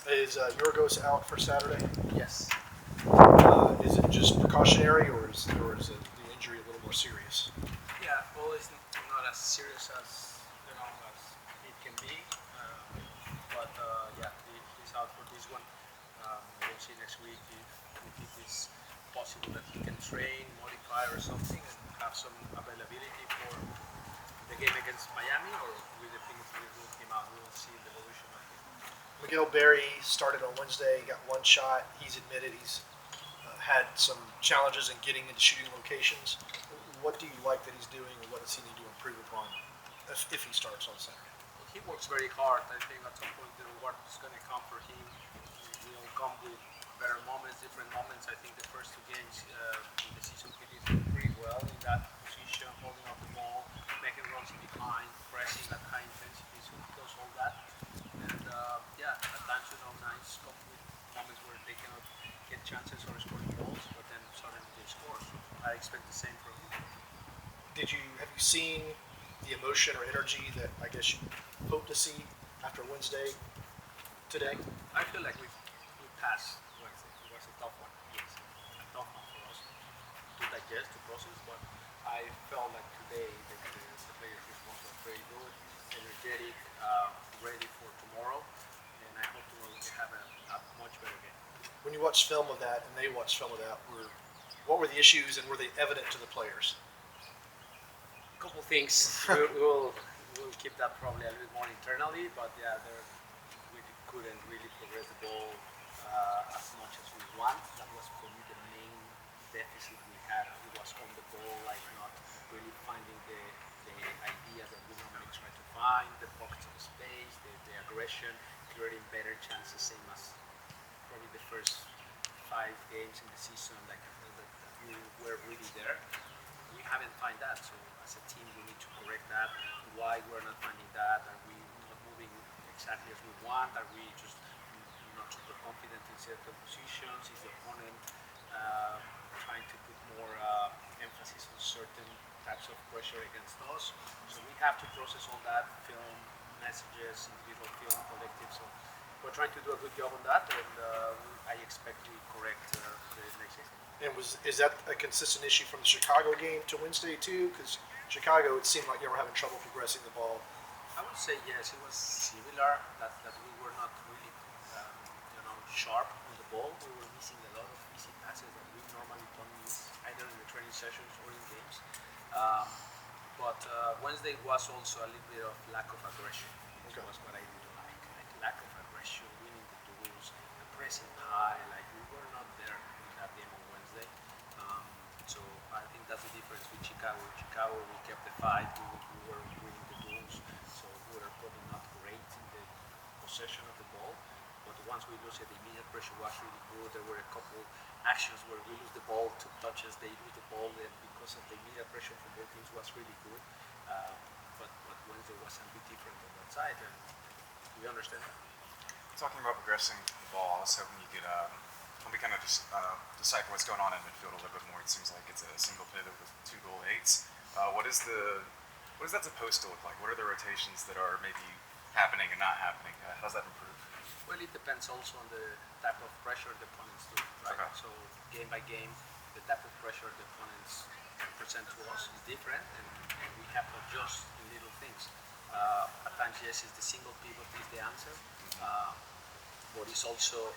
Is Yorgos out for Saturday? Yes. Is it just precautionary, or is the injury a little more serious? Yeah, well, it's not as serious as as it can be, but yeah, he's out for this one. We'll see next week if it is possible that he can train, modify, or something, and have some availability for the game against Miami, or we definitely rule him out. We will see the evolution of him. Miguel Berry started on Wednesday, got one shot. He's admitted he's had some challenges in getting into shooting locations. What do you like that he's doing, and what does he need to improve upon if he starts on Saturday? Well, he works very hard. I think at some point the reward is going to come for him. He will come with better moments, different moments. I think the first two games in the season he did pretty well in that position, holding up the ball, making runs in behind, pressing at high intensity. So he does all that. And yeah, at times nice come with moments where they cannot get chances or scoring goals, but then suddenly they score. So I expect the same from him. Have you seen the emotion or energy that I guess you hope to see after Wednesday today? I feel like we passed Wednesday. It was a tough one. Yes, a tough one for us to digest, to process. But I felt like today the players' response was very good, energetic, ready for tomorrow, and I hope tomorrow we can have a much better game. When you watch film of that and they watch film of that, what were the issues and were they evident to the players? A couple things. we'll keep that probably a little bit more internally, but yeah, we couldn't really progress the ball as much as we want. That was for me the main deficit we had. It was on the ball, like not really finding the ideas that we normally try to find, the pockets of space, the aggression, creating better chances, same as probably the first 5 games in the season, like that we were really there. We haven't found that, so as a team we need to correct that. Why we're not finding that? Are we not moving exactly as we want? Are we just not super confident in certain positions? Is the opponent trying to put more emphasis on certain types of pressure against us? So we have to process all that, film, messages, individual film, collective. So we're trying to do a good job on that, and I expect to correct the next season. And is that a consistent issue from the Chicago game to Wednesday too? Because Chicago, it seemed like you were having trouble progressing the ball. I would say yes, it was similar. That we were not really, sharp on the ball. We were missing a lot of easy passes that we normally don't miss, either in the training sessions or in games. But Wednesday was also a little bit of lack of aggression. Okay. That was what I didn't like lack of aggression, winning the duels, pressing high. Like we were not there in that game on Wednesday. So I think that's the difference with Chicago. Chicago, we kept the fight. We were winning the duels. So we were probably not great in the possession of the ball. But once we lose it, the immediate pressure was really good. There were a couple actions where we lose the ball, 2 touches, they lose the ball, and because of the immediate pressure from both teams was really good. But Wednesday was a bit different on that side, and we understand that. Talking about progressing the ball, I was hoping you could help me kind of just decipher what's going on in midfield a little bit more. It seems like it's a single pivot with 2 goal 8s. What is that supposed to look like? What are the rotations that are maybe happening and not happening? How does that improve? Well, it depends also on the type of pressure the opponents do, right? Okay. So game by game, the type of pressure the opponents present to us is different, and we have to adjust in little things. At times, yes, it's the single pivot is the answer, but it's also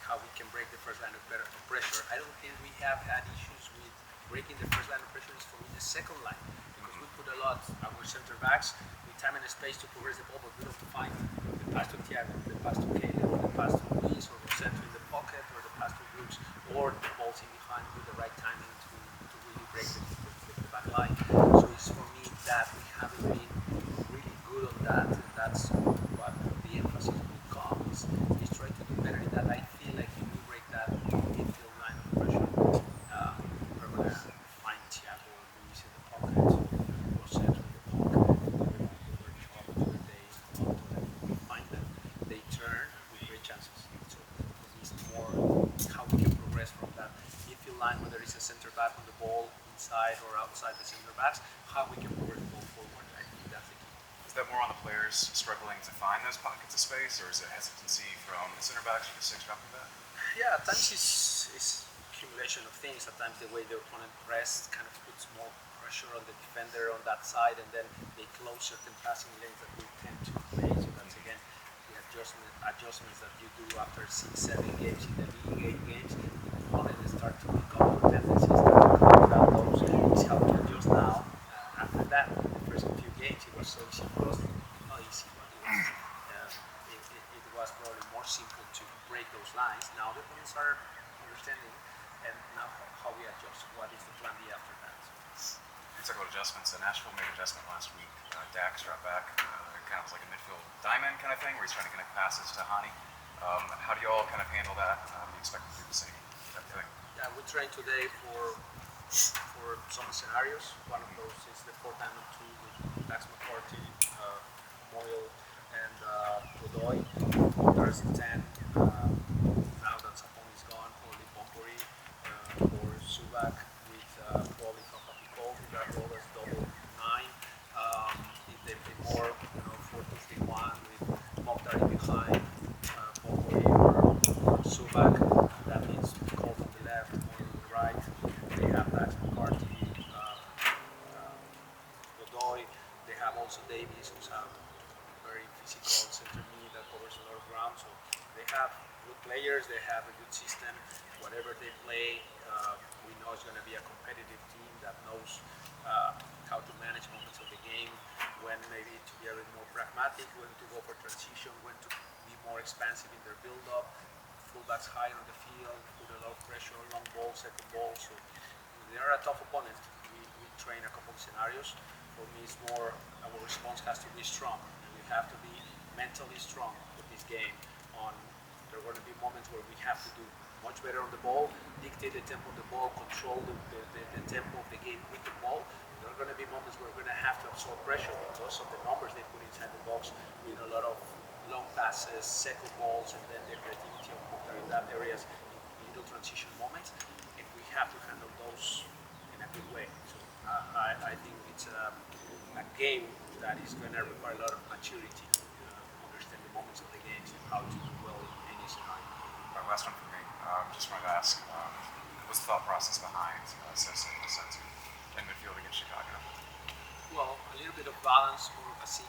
how we can break the first line of pressure. I don't think we have had issues with breaking the first line of pressure. It's for me the second line, because we put a lot our center backs with time and space to progress the ball, but we don't find the pass to Thiago, the pass to Caleb, or the pass to Luis, or Rossetto in the pocket, or the pass to Brooks, or the balls in behind with the right timing to really break the back line. So it's for me that we haven't been really good on that, and that's what the emphasis will come is try to do better in that. I feel like if we break that midfield line of pressure, we're going to find Thiago or Luis in the pocket, Rossetto in the pocket, where Charles where they find them, they turn with great chances. So it's more how we can progress from that midfield line when there is a center back on the ball inside or outside the center backs, how we can progress the ball forward. I think that's the key. Is is that more on the players struggling to find those pockets of space, or is it hesitancy from the center backs or the six dropping back? Yeah, at times it's accumulation of things. At times the way the opponent press kind of puts more pressure on the defender on that side, and then they close certain passing lanes that we tend to play. So that's again the adjustments that you do after 6, 7 games in the league, 8 games. The opponent start to pick up your tendencies, start to come without those. It's how to adjust now. After that, the first few games it was so easy for us. Not easy, but it was probably more simple to break those lines. Now the opponents are understanding, and now how we adjust. What is the plan B after that? You talk about adjustments. Nashville made an adjustment last week. Dax dropped back. It kind of was like a midfield diamond kind of thing, where he's trying to connect passes to Hani. How do you all kind of handle that? Do you expect to do the same type of thing? Yeah, we trained today for some scenarios. One of those is the 4-diamond 2 with Dax McCarthy, Moyle, and Godoy. There's the 10. Now that Sapong is gone, probably Pompori or Subak with probably Papapikov in that role as double 9. If they play more, 4-2-3-1 with Mokhtar behind Pompori or Subak, that means Cole on the left, Moyle on the right. They have Dax McCarthy, Godoy. They have also Davies, who's a very physical center mid that covers a lot of ground. So they have good players, they have a good system. Whatever they play, we know it's going to be a competitive team that knows how to manage moments of the game, when maybe to be a bit more pragmatic, when to go for transition, when to be more expansive in their build-up. Fullbacks high on the field, put a lot of pressure, long ball, second ball. So they are a tough opponent. We train a couple of scenarios. For me, it's more our response has to be strong. We have to be mentally strong with this game. There are going to be moments where we have to do much better on the ball, dictate the tempo of the ball, control the tempo of the game with the ball. There are going to be moments where we're going to have to absorb pressure because of the numbers they put inside the box with a lot of long passes, second balls, and then the creativity of Mokhtar in that areas in little transition moments. And we have to handle those in a good way. So I think it's a game that is going to require a lot of maturity, understand the moments of the games and how to do well in any scenario. Last one for me. Just wanted to ask, what's the thought process behind Sosa and Santu in midfield against Chicago? Well, a little bit of balance, more of a 6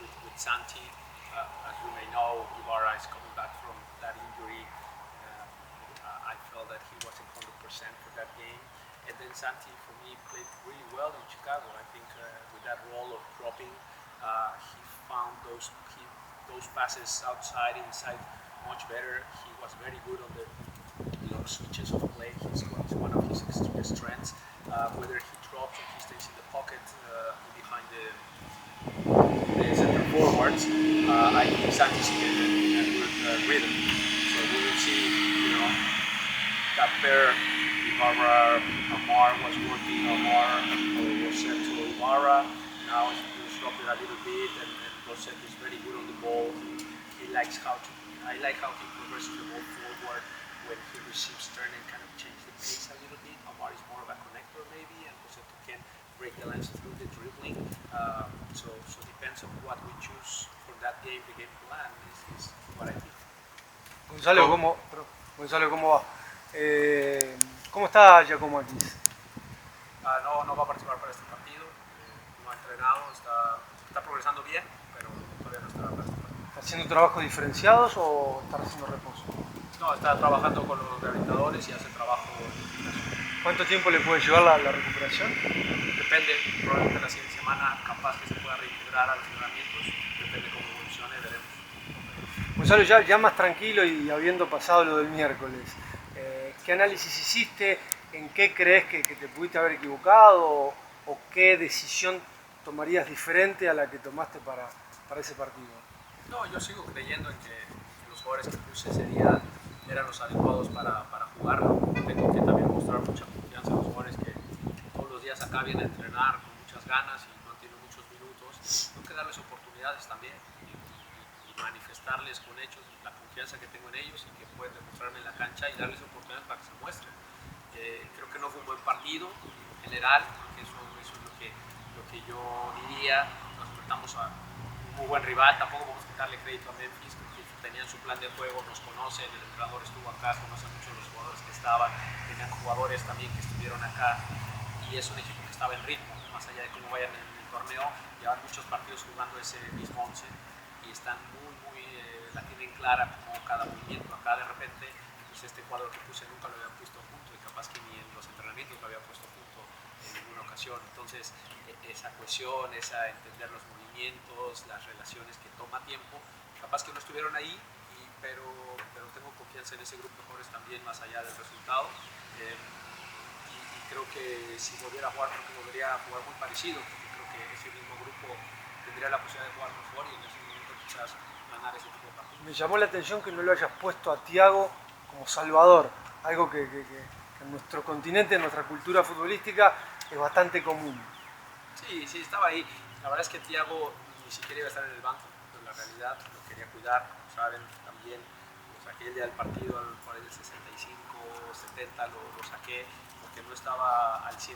with Santi. As you may know, Ibarra is coming back from that injury. I felt that he wasn't 100% for that game. And then Santi, for me, played really well in Chicago. I think with that role of dropping, he found those passes outside, inside much better. He was very good on the long switches of play. It's one of his strengths. Whether he drops or he stays in the pocket behind the center forwards, I think Santi's in a good rhythm. So we will see, that pair. Ibarra, Lamar was working. Lamar was sent to Ibarra. Now he's dropped it a little bit, and Rosette is very good on the ball. I like how he progresses the ball forward when he receives turn and kind of change the pace a little bit. Lamar is more of a connector maybe, and Rosette can break the lines through the dribbling. So depends on what we choose for that game. The game plan is what I think. Gonzalo, ¿cómo va? ¿Cómo está Giacomo aquí? No va a participar para este partido. No ha entrenado, está progresando bien, pero todavía no estará para este partido. ¿Está haciendo trabajos diferenciados o está haciendo reposo? No, está trabajando con los rehabilitadores y hace trabajo. ¿Cuánto tiempo le puede llevar la recuperación? Depende, probablemente la siguiente semana capaz que se pueda reintegrar a los entrenamientos, depende cómo evolucione, veremos. Gonzalo, ya más tranquilo y habiendo pasado lo del miércoles, ¿qué análisis hiciste? ¿En qué crees que te pudiste haber equivocado? ¿O qué decisión tomarías diferente a la que tomaste para ese partido? No, yo sigo creyendo en que los jugadores que puse ese día eran los adecuados para jugarlo. Tengo que también mostrar mucha confianza a los jugadores que todos los días acá vienen a entrenar con muchas ganas y no tienen muchos minutos. Tengo que darles oportunidades también y manifestarles con hechos la confianza que tengo en ellos y que pueden demostrarme en la cancha y darles oportunidades para que se muestren. Creo que no fue un buen partido en general, eso es lo que yo diría. Nos enfrentamos a un muy buen rival, tampoco vamos a quitarle crédito a Memphis, porque tenían su plan de juego, nos conocen, el entrenador estuvo acá, conocen mucho a los jugadores que estaban, tenían jugadores también que estuvieron acá, y es un equipo que estaba en ritmo, más allá de cómo vayan en el torneo, llevan muchos partidos jugando ese mismo 11 y están la tienen clara como cada movimiento. Acá de repente, pues este cuadro que puse nunca lo había puesto junto y capaz que ni en los entrenamientos lo había puesto junto en ninguna ocasión. Entonces, esa cohesión, esa entender los movimientos, las relaciones que toma tiempo, capaz que no estuvieron ahí, pero tengo confianza en ese grupo de jugadores también, más allá del resultado. Y creo que si volviera a jugar, creo que volvería a jugar muy parecido, porque creo que ese mismo grupo tendría la posibilidad de jugar mejor y en ese momento quizás ganar ese tipo de partidos. Me llamó la atención que no lo hayas puesto a Thiago como salvador, algo que en nuestro continente, en nuestra cultura futbolística, es bastante común. Sí, estaba ahí. La verdad es que Thiago ni siquiera iba a estar en el banco, pero la realidad lo quería cuidar, como saben, también lo saqué el día del partido, por ahí del 65, 70, lo saqué porque no estaba al 100%,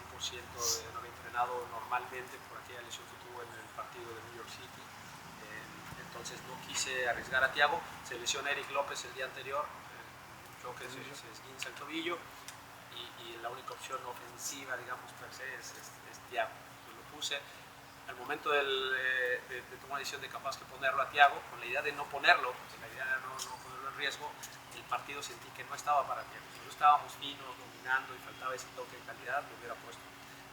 no había entrenado normalmente por aquella lesión que tuvo en el partido de New York City. Entonces no quise arriesgar a Thiago, se lesiona Eric López el día anterior, creo que se esguinza el tobillo y la única opción ofensiva, digamos, per se es Thiago. Yo lo puse. Al momento de tomar la decisión de capaz que ponerlo a Thiago, con la idea de no ponerlo, porque la idea era no ponerlo en riesgo, el partido sentí que no estaba para Thiago. Si no estábamos finos, dominando y faltaba ese toque de calidad, lo hubiera puesto.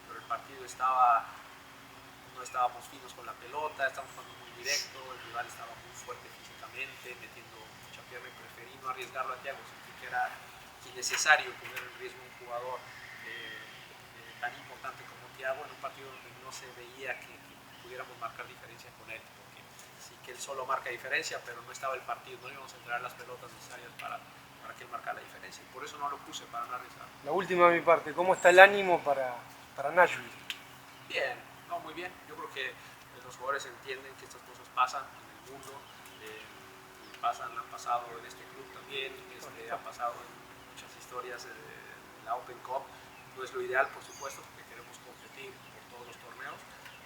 Pero el partido no estábamos finos con la pelota, estábamos jugando muy directo, el rival estaba muy fuerte físicamente, metiendo mucha pierna y preferí no arriesgarlo a Thiago. Sentí que era innecesario poner en riesgo a un jugador tan importante como Thiago en un partido donde no se veía que pudiéramos marcar diferencia con él, porque sí que él solo marca diferencia, pero no estaba el partido, no íbamos a entregar las pelotas necesarias para que él marcara la diferencia, y por eso no lo puse, para no arriesgar. La última de mi parte, ¿cómo está el ánimo para Nashville? Bien, no, muy bien. Yo creo que los jugadores entienden que estas cosas pasan en el mundo, han pasado en este club también, han pasado en muchas historias de la Open Cup. No es lo ideal, por supuesto, porque queremos competir por todos los torneos,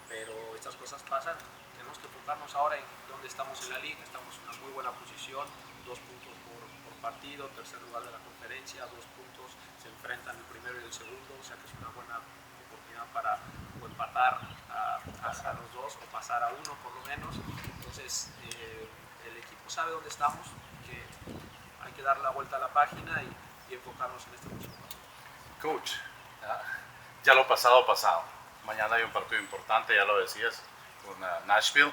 pero estas cosas pasan. Tenemos que enfocarnos ahora en dónde estamos en la liga. Estamos en una muy buena posición, 2 puntos por partido, tercer lugar de la conferencia, 2 puntos, se enfrentan el primero y el segundo, o sea que es una buena oportunidad para o empatar a los dos o pasar a uno por lo menos. Entonces el equipo sabe dónde estamos, que hay que dar la vuelta a la página y enfocarnos en este próximo partido. Coach, ya lo pasado. Mañana hay un partido importante, ya lo decías, con Nashville.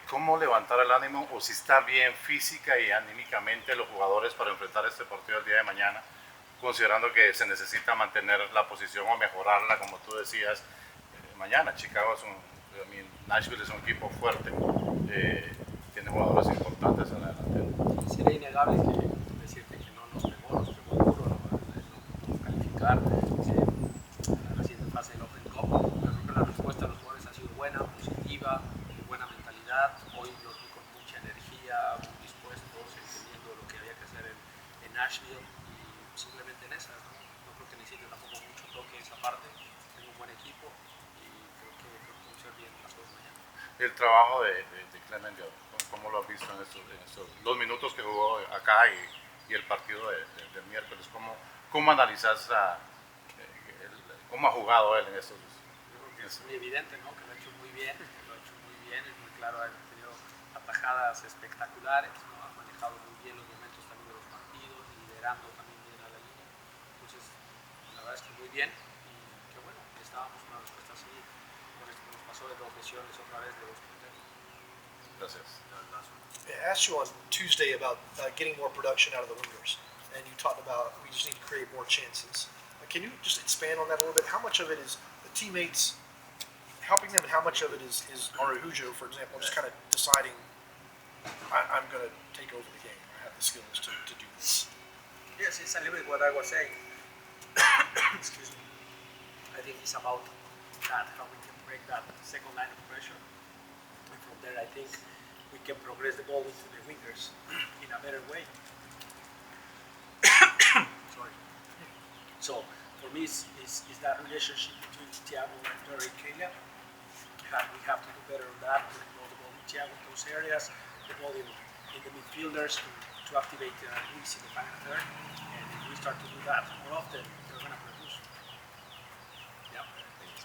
¿Cómo levantar el ánimo o si está bien física y anímicamente los jugadores para enfrentar este partido el día de mañana, considerando que se necesita mantener la posición o mejorarla, como tú decías? Mañana Nashville es un equipo fuerte, tiene jugadores importantes en la delantera. Sería innegable decirte que no nos pegó duro, no calificar en la reciente fase del Open Cup, pero creo que la respuesta de los jugadores ha sido buena, positiva, buena mentalidad. Hoy los vi con mucha energía, muy dispuestos, entendiendo lo que había que hacer en Nashville y simplemente en esas, no creo que necesite tampoco mucho toque en esa parte. Tengo un buen equipo y creo que podemos hacer bien las cosas mañana. El trabajo de Clement, ¿cómo lo has visto en estos 2 minutos que jugó acá y el partido del miércoles? ¿Cómo analizas cómo ha jugado él en estos? Yo creo que es muy evidente, ¿no? Que lo ha hecho muy bien, es muy claro, ha tenido atajadas espectaculares, ¿no? Ha manejado muy bien los momentos también de los partidos, liderando también bien a la línea. Entonces, la verdad es que muy bien y que bueno, estábamos con una respuesta así, con esto que nos pasó de 2 lesiones otra vez de 2 punteros. Gracias. I asked you on Tuesday about getting more production out of the wingers, and you talked about we just need to create more chances. Can you just expand on that a little bit? How much of it is the teammates helping them, and how much of it is Araujo, for example, just kind of deciding, I'm going to take over the game, I have the skills to do this? Yes, it's a little bit what I was saying. Excuse me. I think it's about that, how we can break that second line of pressure. And from there, I think we can progress the ball into the wingers in a better way. Sorry. So, for me, it's that relationship between Thiago and Terry Kayla, we have to do better on that. To know the ball in Thiago in those areas, the ball in the midfielders to activate Luis in the final third. And if we start to do that more often, they're going to